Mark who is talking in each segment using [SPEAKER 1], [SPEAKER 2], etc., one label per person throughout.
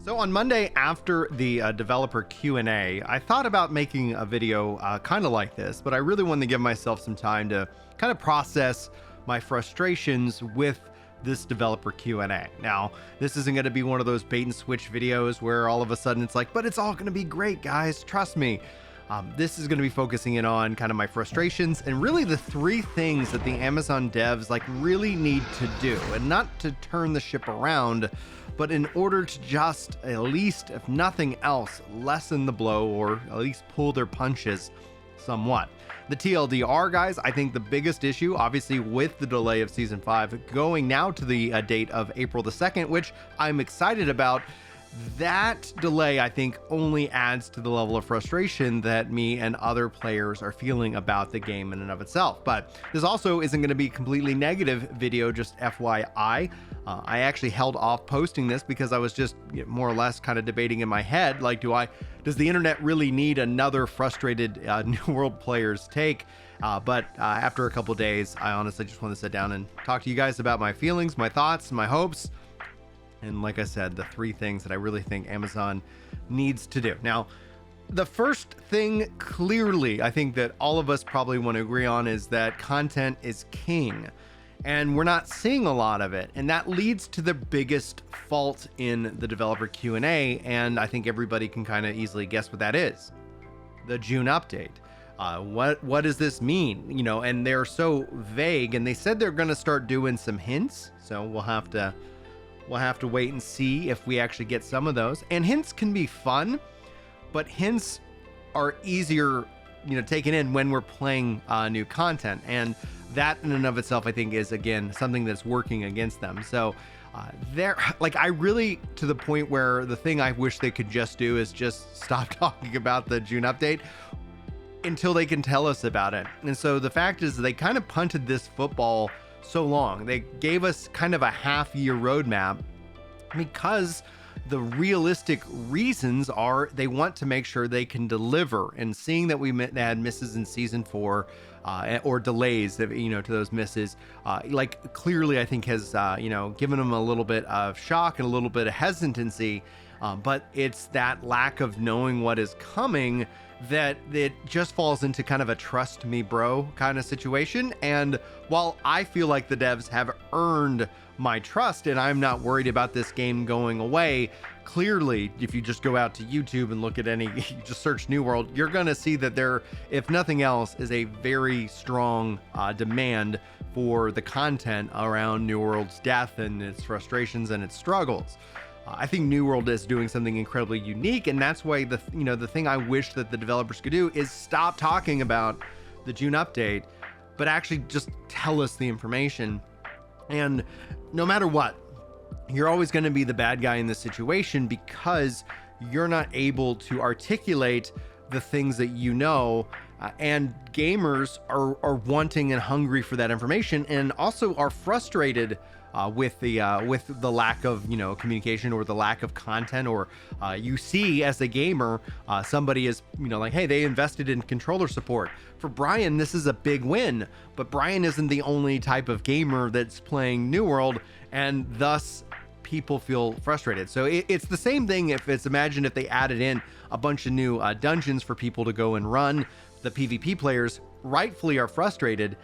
[SPEAKER 1] So on Monday after the developer Q&A, I thought about making a video kind of like this, but I really wanted to give myself some time to kind of process my frustrations with this developer Q&A. Now, this isn't going to be one of those bait and switch videos where all of a sudden it's like, but it's all going to be great, guys, trust me. This is going to be focusing in on kind of my frustrations and really the three things that the Amazon devs really need to do, and not to turn the ship around, but in order to just, at least if nothing else, lessen the blow or at least pull their punches somewhat. The TLDR, guys, I think the biggest issue, obviously with the delay of Season 5 going now to the date of April the 2nd, which I'm excited about, that delay, I think, only adds to the level of frustration that me and other players are feeling about the game in and of itself. But this also isn't going to be a completely negative video, just FYI. I actually held off posting this because I was just more or less kind of debating in my head, like, does the internet really need another frustrated New World player's take? But after a couple days, I honestly just want to sit down and talk to you guys about my feelings, my thoughts, my hopes. And like I said, the three things that I really think Amazon needs to do. Now, the first thing clearly I think that all of us probably want to agree on is that content is king. And we're not seeing a lot of it. And that leads to the biggest fault in the developer Q&A. And I think everybody can kind of easily guess what that is. The June update. What does this mean? And they're so vague, and they said they're going to start doing some hints. So we'll have to wait and see if we actually get some of those. And hints can be fun, but hints are easier, taken in when we're playing new content. And that in and of itself, I think, is, again, something that's working against them. So I really, to the point where the thing I wish they could just do is just stop talking about the June update until they can tell us about it. And so the fact is they kind of punted this football so long. They gave us kind of a half-year roadmap because the realistic reasons are they want to make sure they can deliver. And seeing that we had misses in Season 4 or delays to those misses, clearly I think has given them a little bit of shock and a little bit of hesitancy. But it's that lack of knowing what is coming that it just falls into kind of a trust me bro kind of situation. And while I feel like the devs have earned my trust and I'm not worried about this game going away, clearly if you just go out to YouTube and look at just search New World, you're going to see that there, if nothing else, is a very strong demand for the content around New World's death and its frustrations and its struggles. I think New World is doing something incredibly unique, and that's why the thing I wish that the developers could do is stop talking about the June update, but actually just tell us the information. And no matter what, you're always going to be the bad guy in this situation because you're not able to articulate the things that and gamers are wanting and hungry for that information, and also are frustrated with the lack of communication or the lack of content, or you see as a gamer somebody is hey, they invested in controller support. For Brian, this is a big win, but Brian isn't the only type of gamer that's playing New World, and thus people feel frustrated. So it's the same thing imagine if they added in a bunch of new dungeons for people to go and run. The PvP players rightfully are frustrated,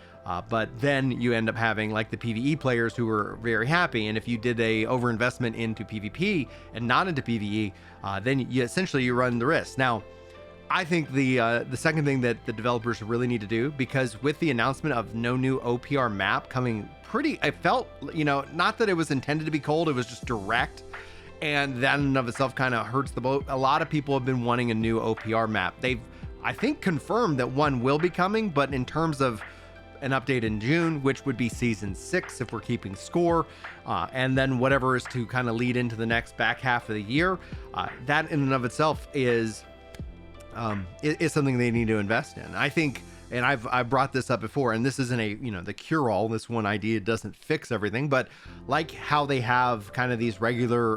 [SPEAKER 1] but then you end up having the PvE players who are very happy. And if you did a overinvestment into PvP and not into PvE, then you run the risk. Now, I think the second thing that the developers really need to do, because with the announcement of no new OPR map coming I felt, not that it was intended to be cold, it was just direct. And that in and of itself kind of hurts the boat. A lot of people have been wanting a new OPR map. They've, I think, confirmed that one will be coming, but in terms of an update in June, which would be Season 6 if we're keeping score, and then whatever is to kind of lead into the next back half of the year, that in and of itself is something they need to invest in. I think, and I've brought this up before, and this isn't the cure-all. This one idea doesn't fix everything, but like how they have kind of these regular,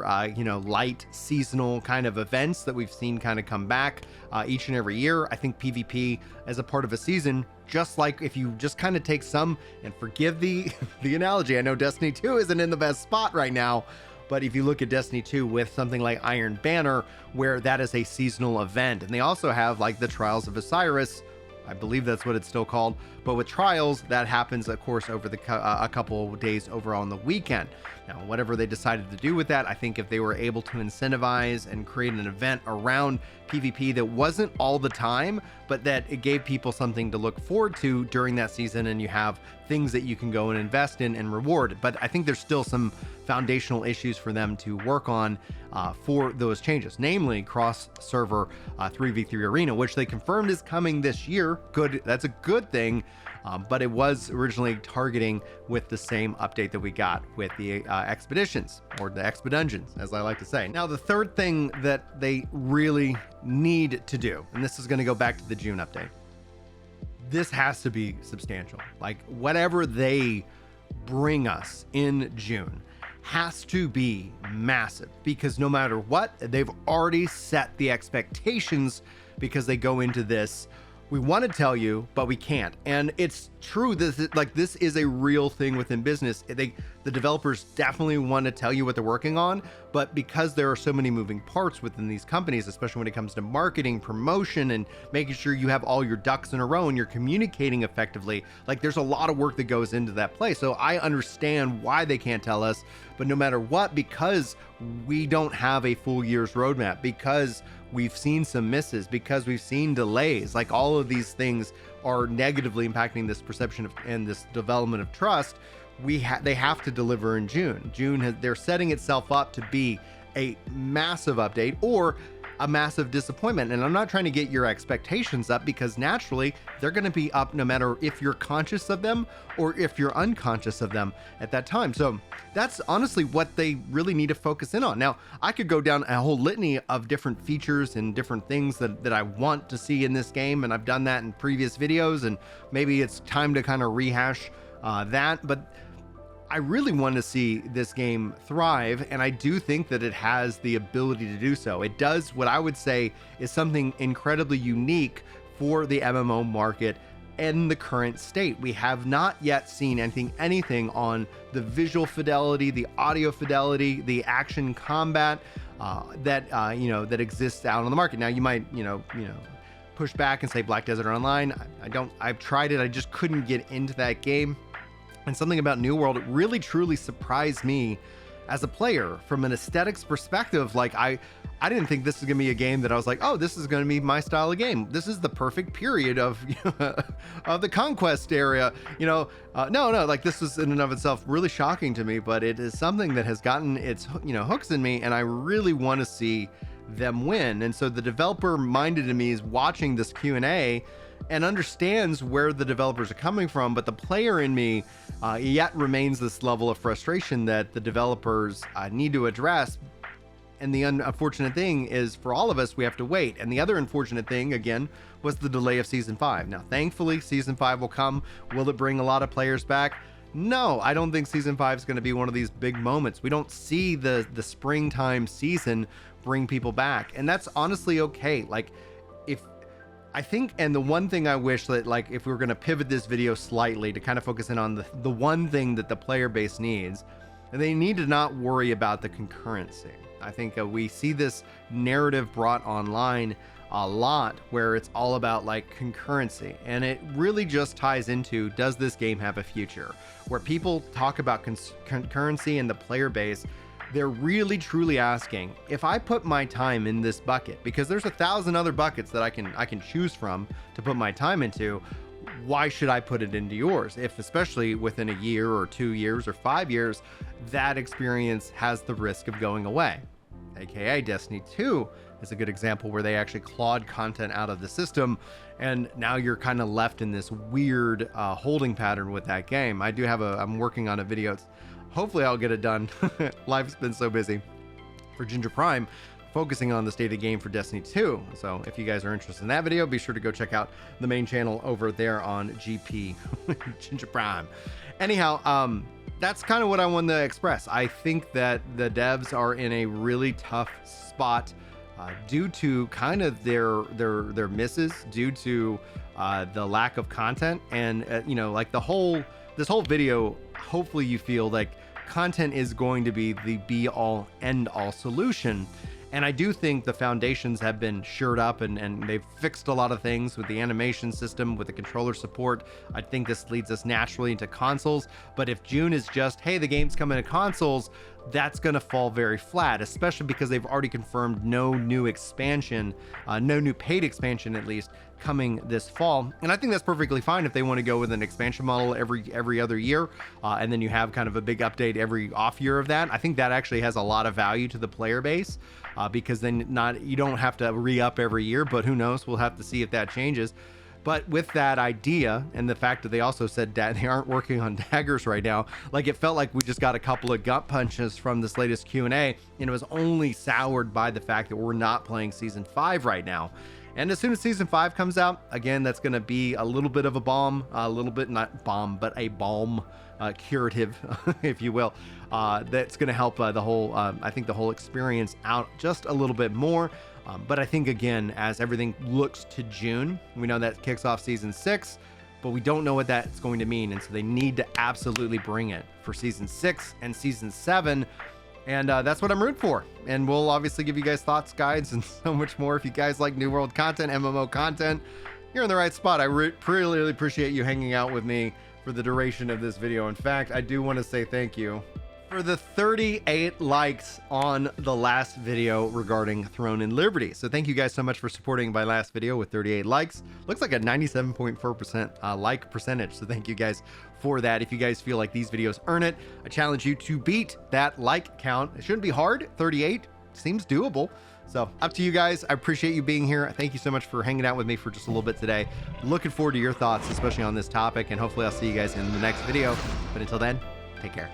[SPEAKER 1] light seasonal kind of events that we've seen kind of come back each and every year. I think PvP as a part of a season, just like if you just kind of take some, and forgive the analogy, I know Destiny 2 isn't in the best spot right now, But if you look at Destiny 2 with something like Iron Banner, where that is a seasonal event, and they also have like the Trials of Osiris, I believe that's what it's still called. But with Trials, that happens, of course, over the a couple of days over on the weekend. Now, whatever they decided to do with that, I think if they were able to incentivize and create an event around PvP that wasn't all the time, but that it gave people something to look forward to during that season, and you have things that you can go and invest in and reward. But I think there's still some foundational issues for them to work on for those changes, namely cross-server 3v3 arena, which they confirmed is coming this year. Good, that's a good thing. But it was originally targeting with the same update that we got with the expeditions, or the expedungeons, as I like to say. Now, the third thing that they really need to do, and this is going to go back to the June update, this has to be substantial. Like, whatever they bring us in June has to be massive, because no matter what, they've already set the expectations, because they go into this, we want to tell you, but we can't. And it's true, this is a real thing within business. The developers definitely want to tell you what they're working on, but because there are so many moving parts within these companies, especially when it comes to marketing, promotion, and making sure you have all your ducks in a row and you're communicating effectively, like, there's a lot of work that goes into that play. So I understand why they can't tell us, but no matter what, because we don't have a full year's roadmap, because we've seen some misses, because we've seen delays, like, all of these things are negatively impacting this perception of and this development of trust. They have to deliver in June. They're setting itself up to be a massive update or a massive disappointment. And I'm not trying to get your expectations up, because naturally they're going to be up no matter if you're conscious of them or if you're unconscious of them at that time. So that's honestly what they really need to focus in on. Now, I could go down a whole litany of different features and different things that I want to see in this game, and I've done that in previous videos, and maybe it's time to kind of rehash that. But I really want to see this game thrive, and I do think that it has the ability to do so. It does what I would say is something incredibly unique for the MMO market in the current state. We have not yet seen anything on the visual fidelity, the audio fidelity, the action combat that exists out on the market. Now, you might push back and say Black Desert Online. I've tried it. I just couldn't get into that game. And something about New World really truly surprised me as a player from an aesthetics perspective. Like, I didn't think this is gonna be a game that I was like, oh, this is gonna be my style of game. This is the perfect period of of the conquest area. No, like, this was in and of itself really shocking to me, but it is something that has gotten its hooks in me, and I really want to see them win. And so the developer minded in me is watching this Q&A and understands where the developers are coming from, but the player in me yet remains this level of frustration that the developers need to address. And the unfortunate thing is, for all of us, we have to wait. And the other unfortunate thing, again, was the delay of Season 5. Now, thankfully, Season 5 will come. Will it bring a lot of players back? No, I don't think Season 5 is going to be one of these big moments. We don't see the springtime season bring people back. And that's honestly okay. Like, I think, and the one thing I wish that, like, if we were going to pivot this video slightly to kind of focus in on the one thing that the player base needs, they need to not worry about the concurrency. I think we see this narrative brought online a lot, where it's all about like concurrency, and it really just ties into, does this game have a future? Where people talk about concurrency and the player base, they're really truly asking, if I put my time in this bucket, because there's 1,000 other buckets that I can choose from to put my time into, why should I put it into yours? If, especially within a year or 2 years or 5 years, that experience has the risk of going away. AKA Destiny 2 is a good example where they actually clawed content out of the system, and now you're kind of left in this weird holding pattern with that game. I'm working on a video. Hopefully I'll get it done. Life's been so busy for Ginger Prime, focusing on the state of the game for Destiny 2. So if you guys are interested in that video, be sure to go check out the main channel over there on GP, Ginger Prime. Anyhow, that's kind of what I wanted to express. I think that the devs are in a really tough spot due to kind of their misses, due to the lack of content, and like this whole video, hopefully you feel like content is going to be the be all end all solution. And I do think the foundations have been shored up and they've fixed a lot of things with the animation system, with the controller support. I think this leads us naturally into consoles. But if June is just, hey, the game's coming to consoles, that's going to fall very flat, especially because they've already confirmed no new expansion, no new paid expansion at least, coming this fall. And I think that's perfectly fine if they want to go with an expansion model every other year, and then you have kind of a big update every off year of that. I think that actually has a lot of value to the player base, because then you don't have to re-up every year, but who knows, we'll have to see if that changes. But with that idea and the fact that they also said that they aren't working on daggers right now, like it felt like we just got a couple of gut punches from this latest Q&A, and it was only soured by the fact that we're not playing season 5 right now. And as soon as season 5 comes out, again, that's going to be a little bit of a bomb, a little bit, not bomb, but a balm, curative, if you will, that's going to help the whole, I think the whole experience out just a little bit more. But I think, again, as everything looks to June, we know that kicks off season 6, but we don't know what that's going to mean. And so they need to absolutely bring it for season 6 and season 7. And that's what I'm rooting for. And we'll obviously give you guys thoughts, guides, and so much more. If you guys like New World content, MMO content, you're in the right spot. I really appreciate you hanging out with me for the duration of this video. In fact, I do want to say thank you for the 38 likes on the last video regarding Throne and Liberty. So thank you guys so much for supporting my last video with 38 likes. Looks like a 97.4% like percentage. So thank you guys for that. If you guys feel like these videos earn it, I challenge you to beat that like count. It shouldn't be hard. 38 seems doable. So up to you guys. I appreciate you being here. Thank you so much for hanging out with me for just a little bit today. Looking forward to your thoughts, especially on this topic, and hopefully I'll see you guys in the next video. But until then, take care.